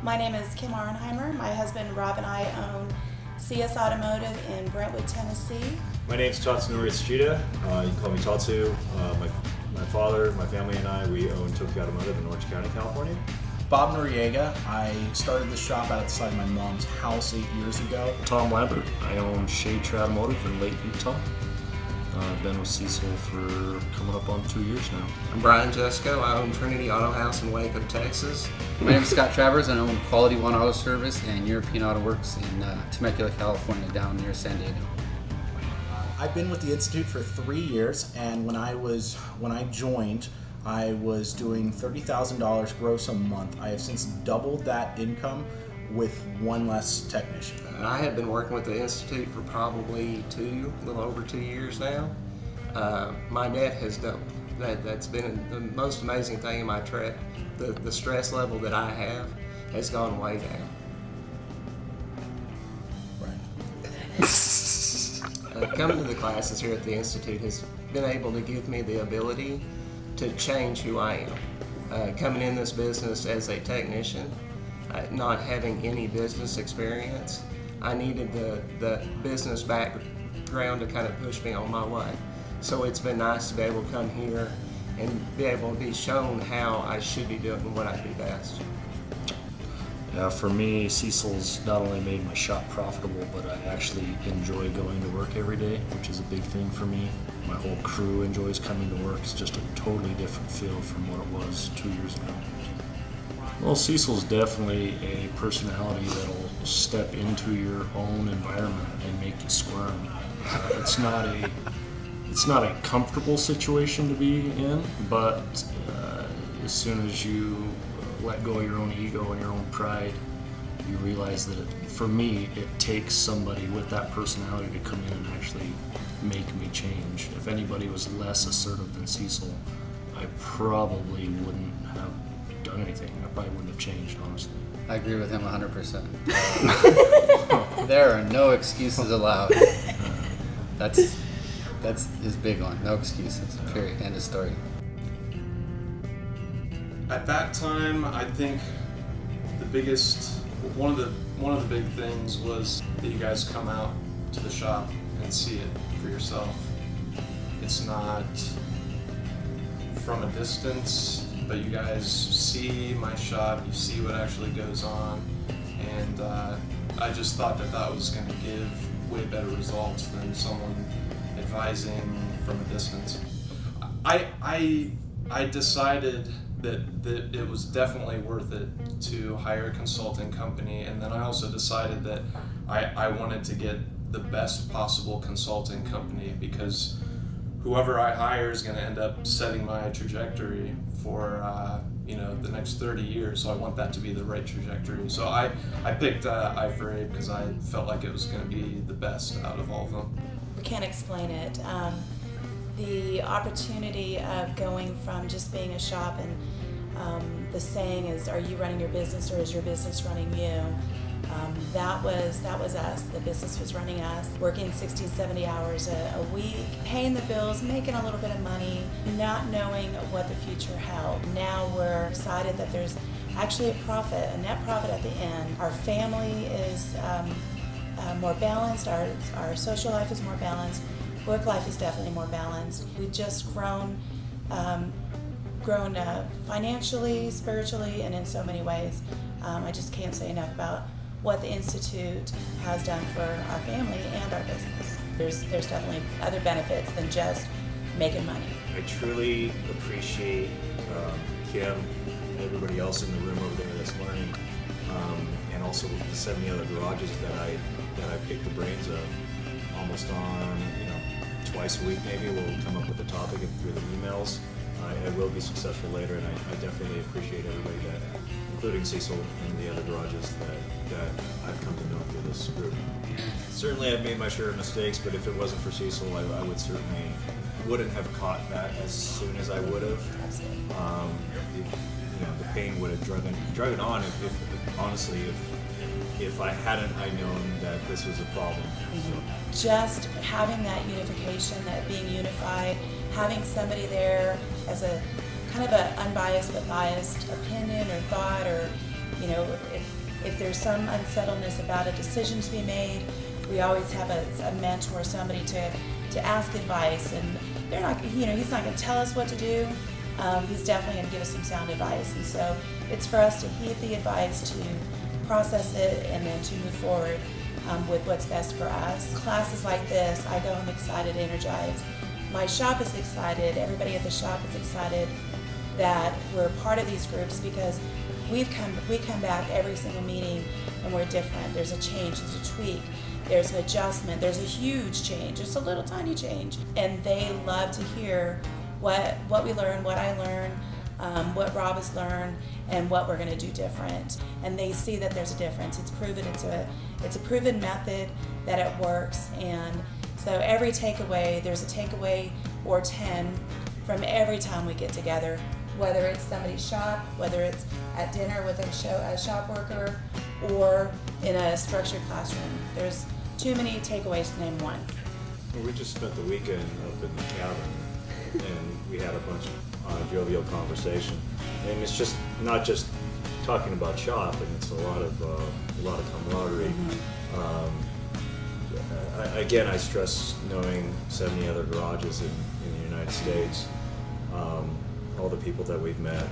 My name is Kim Auernheimer. My husband Rob and I own CS Automotive in Brentwood, Tennessee. My name is Tatsu Tushida. You can call me Tatsu. My father, my family, and I, we own Tokyo Automotive in Orange County, California. Bob Noriega. I started the shop out outside my mom's house 8 years ago. Tom Lambert. I own Automotive in Lake Utah. I've been with Cecil for coming up on 2 years now. I'm Bryan, Jesko. I own Trinity Auto House in Waco, Texas. My name is Scott Travers, and I own Quality One Auto Service and European Auto Works in Temecula, California, down near San Diego. I've been with the Institute for 3 years, and when I joined, I was doing $30,000 gross a month. I have since doubled that income with one less technician. I have been working with the Institute for probably a little over 2 years now. My net has doubled. That's been the most amazing thing in my trip. The stress level that I have has gone way down. Right. Coming to the classes here at the Institute has been able to give me the ability to change who I am. Coming in this business as a technician, not having any business experience, I needed the business background to kind of push me on my way. So it's been nice to be able to come here and be able to be shown how I should be doing what I do best. For me, Cecil's not only made my shop profitable, but I actually enjoy going to work every day, which is a big thing for me. My whole crew enjoys coming to work. It's just a totally different feel from what it was 2 years ago. Well, Cecil's definitely a personality that'll step into your own environment and make you squirm. It's not a comfortable situation to be in, but as soon as you let go of your own ego and your own pride, you realize that for me, it takes somebody with that personality to come in and actually make me change. If anybody was less assertive than Cecil, I probably wouldn't have done anything. I probably wouldn't have changed, honestly. I agree with him 100%. There are no excuses allowed. That's his big one. No excuses. Period. End of story. At that time, I think one of the big things was that you guys come out to the shop and see it for yourself. It's not from a distance, but you guys see my shop, you see what actually goes on, and I just thought that was going to give way better results than someone advising from a distance. I decided that it was definitely worth it to hire a consulting company, and then I also decided that I wanted to get the best possible consulting company, because whoever I hire is going to end up setting my trajectory for the next 30 years, so I want that to be the right trajectory. So I picked I4A because I felt like it was going to be the best out of all of them. We can't explain it. The opportunity of going from just being a shop, and the saying is, are you running your business or is your business running you? That was us. The business was running us, working 60, 70 hours a week, paying the bills, making a little bit of money, not knowing what the future held. Now we're excited that there's actually a net profit at the end. Our family is more balanced, our social life is more balanced, work life is definitely more balanced. We've just grown financially, spiritually, and in so many ways. I just can't say enough about what the Institute has done for our family and our business. There's definitely other benefits than just making money. I truly appreciate Kim and everybody else in the room over there that's learning, and also the 70 other garages that I pick the brains of almost on twice a week. Maybe we'll come up with a topic through the emails. It will be successful later, and I definitely appreciate everybody including Cecil and the other garages that I've come to know through this group. Certainly I've made my share of mistakes, but if it wasn't for Cecil, I would certainly wouldn't have caught that as soon as I would have. The pain would have driven on if I hadn't known that this was a problem. Mm-hmm. Just having that unification, that being unified, having somebody there as a kind of an unbiased but biased opinion or thought, or You know, if there's some unsettledness about a decision to be made, we always have a mentor, somebody to ask advice, and they're not, you know, he's not going to tell us what to do. He's definitely going to give us some sound advice, and so it's for us to heed the advice, to process it, and then to move forward with what's best for us. Classes like this, I go home excited, energized. My shop is excited. Everybody at the shop is excited that we're part of these groups, because we come back every single meeting and we're different. There's a change, there's a tweak, there's an adjustment, there's a huge change, it's a little tiny change, and they love to hear what we learn, what I learn, what Rob has learned, and what we're going to do different. And they see that there's a difference. It's proven. It's a proven method that it works. And so every takeaway, there's a takeaway or 10 from every time we get together, whether it's somebody's shop, whether it's at dinner with a shop worker, or in a structured classroom. There's too many takeaways to name one. Well, we just spent the weekend up in the cabin, and we had a bunch of jovial conversation. And it's just not just talking about shop, and it's a lot of camaraderie. Again, I stress knowing 70 other garages in the United States, all the people that we've met.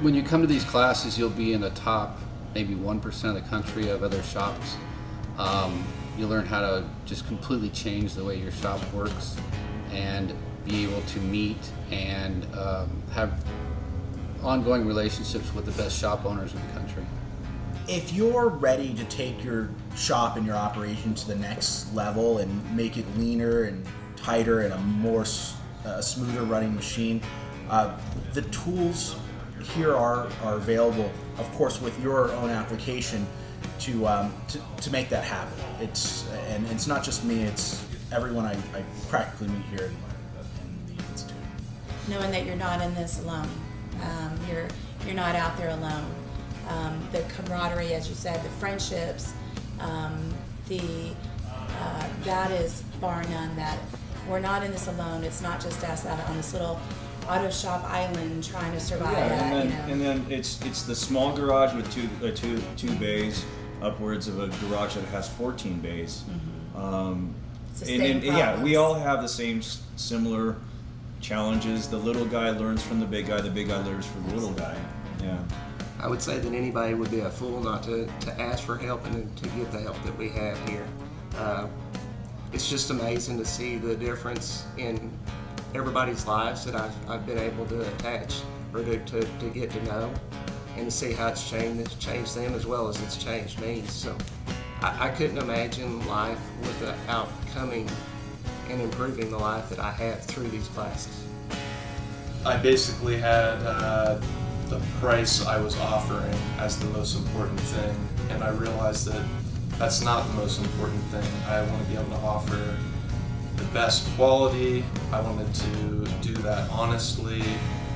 When you come to these classes, you'll be in the top maybe 1% of the country of other shops. You learn how to just completely change the way your shop works and be able to meet and have ongoing relationships with the best shop owners in the country. If you're ready to take your shop and your operation to the next level and make it leaner and tighter and a more smoother running machine, the tools here are available, of course, with your own application to make that happen. It's not just me; it's everyone I practically meet here in the institute. Knowing that you're not in this alone, you're not out there alone. The camaraderie, as you said, the friendships, that is bar none. That we're not in this alone. It's not just us out on this little auto shop island trying to survive. And then it's the small garage with two bays, upwards of a garage that has 14 bays. It's the same yeah, we problems. all have the same similar challenges. The little guy learns from the big guy learns from the little guy. Yeah. I would say that anybody would be a fool not to ask for help and to get the help that we have here. It's just amazing to see the difference in everybody's lives that I've been able to attach or to get to know, and to see how it's changed them as well as it's changed me. So I couldn't imagine life without coming and improving the life that I have through these classes. I basically had the price I was offering as the most important thing, and I realized that that's not the most important thing. I want to be able to offer the best quality. I wanted to do that honestly.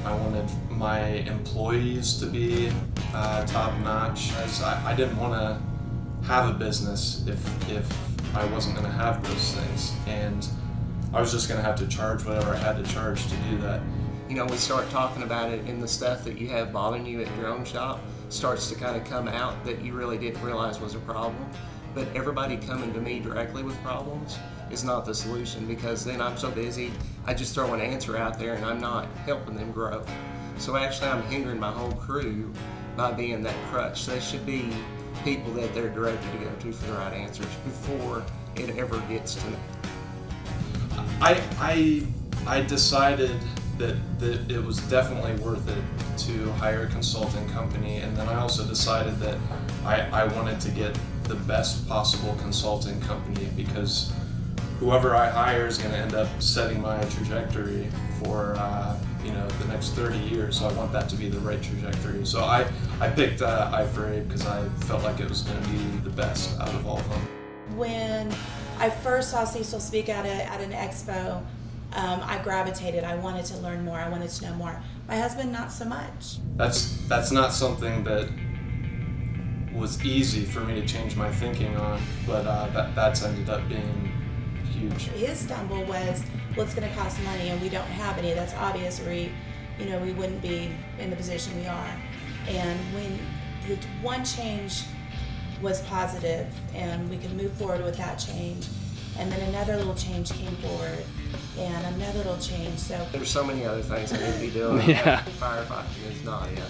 I wanted my employees to be top notch. I didn't want to have a business if I wasn't going to have those things, and I was just going to have to charge whatever I had to charge to do that. You know, we start talking about it, and the stuff that you have bothering you at your own shop starts to kind of come out that you really didn't realize was a problem. But everybody coming to me directly with problems is not the solution, because then I'm so busy, I just throw an answer out there and I'm not helping them grow. So actually I'm hindering my whole crew by being that crutch. They should be people that they're directed to go to for the right answers before it ever gets to me. I decided that it was definitely worth it to hire a consulting company, and then I also decided that I wanted to get the best possible consulting company, because whoever I hire is going to end up setting my trajectory for the next 30 years. So I want that to be the right trajectory. So I picked I4A because I felt like it was going to be the best out of all of them. When I first saw Cecil speak at an expo, I gravitated. I wanted to learn more. I wanted to know more. My husband, not so much. That's not something that was easy for me to change my thinking on, but that's ended up being huge. His stumble was, well, it's going to cost money, and we don't have any. That's obvious, or we wouldn't be in the position we are. And the one change was positive, and we could move forward with that change. And then another little change came forward, and another little change. So There's so many other things I need to be doing. Yeah. Firefighting is not it.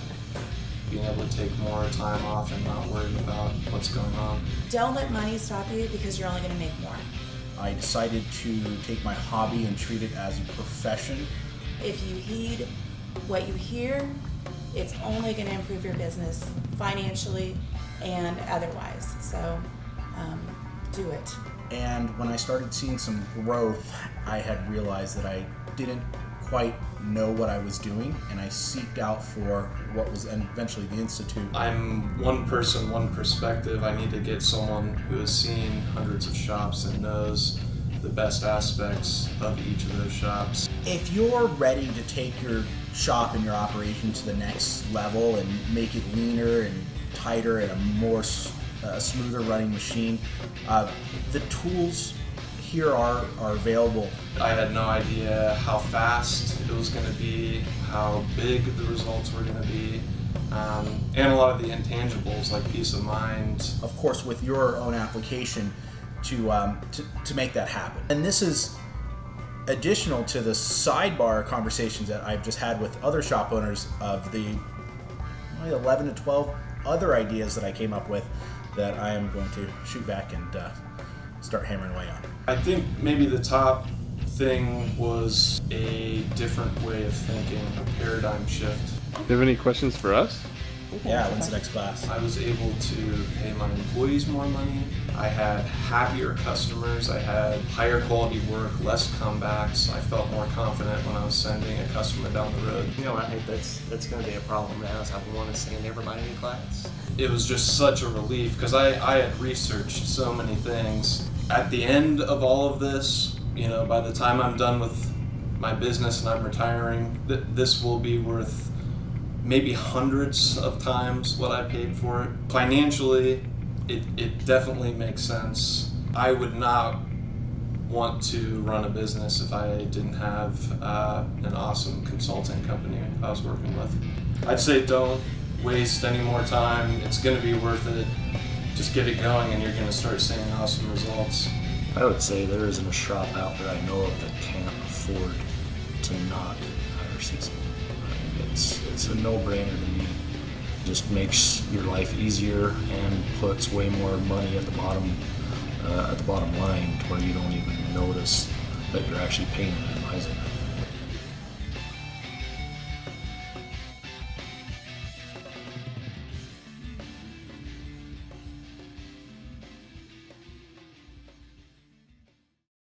Being able to take more time off and not worry about what's going on. don't let money stop you, because you're only going to make more. I decided to take my hobby and treat it as a profession. If you heed what you hear, it's only going to improve your business financially and otherwise. So do it. And when I started seeing some growth, I had realized that I didn't quite know what I was doing, and I seeked out for what was eventually the Institute. I'm one person, one perspective. I need to get someone who has seen hundreds of shops and knows the best aspects of each of those shops. If you're ready to take your shop and your operation to the next level and make it leaner and tighter and a more smoother running machine, the tools here are available. I had no idea how fast it was going to be, how big the results were going to be, and a lot of the intangibles like peace of mind. Of course, with your own application to make that happen. And this is additional to the sidebar conversations that I've just had with other shop owners of the 11 to 12 other ideas that I came up with that I am going to shoot back and start hammering away on. I think maybe the top thing was a different way of thinking, a paradigm shift. Do you have any questions for us? Yeah, when's the next class? I was able to pay my employees more money. I had happier customers. I had higher quality work, less comebacks. I felt more confident when I was sending a customer down the road. You know, I think that's going to be a problem now, is I want to send everybody to class. It was just such a relief because I had researched so many things. At the end of all of this, you know, by the time I'm done with my business and I'm retiring, this will be worth maybe hundreds of times what I paid for it. Financially, it definitely makes sense. I would not want to run a business if I didn't have an awesome consulting company I was working with. I'd say don't waste any more time. It's going to be worth it. Just get it going and you're going to start seeing awesome results. I would say there isn't a shop out there I know of that can't afford to not hire Cecil. I mean, it's a no-brainer to me. It just makes your life easier and puts way more money at the bottom line to where you don't even notice that you're actually paying an advisor.